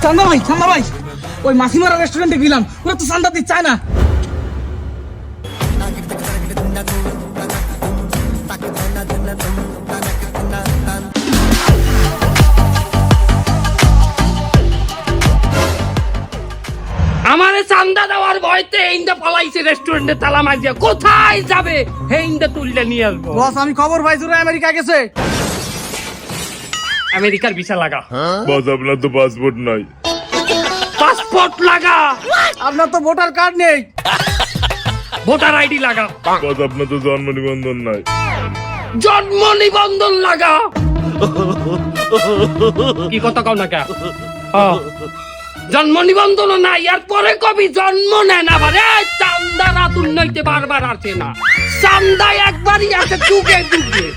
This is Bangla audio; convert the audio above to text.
চান্দা ভাই ওই মাসিমারা রেস্টুরেন্টে গেলাম, ওরা তো চান্দা দিতে চায় না। আমারে চান্দা দেওয়ার ভয়তে ইন্দা পালাইছে রেস্টুরেন্টে তালা মারিয়া। কোথায় যাবে হে ইন্দা তুললে নিয়ে আসবো। বস আমি খবর পাইছি ওরা আমেরিকা গেছে। আমেরিকার ভিসা লাগা। বস আপনার তো পাসপোর্ট নাই। পাসপোর্ট লাগা। আপনার তো ভোটার কার্ড নেই। ভোটার আইডি লাগা। বস আপনার তো জন্ম নিবন্ধন নাই। জন্ম নিবন্ধন লাগা। কি কথা কও না কে? জন্ম নিবন্ধন নাই, আর পরে কবি জন্ম নেন আবার। চান্দা রাত উন্নয়তে বারবার আসে না, চান্দা একবারই আসে যুগে যুগে।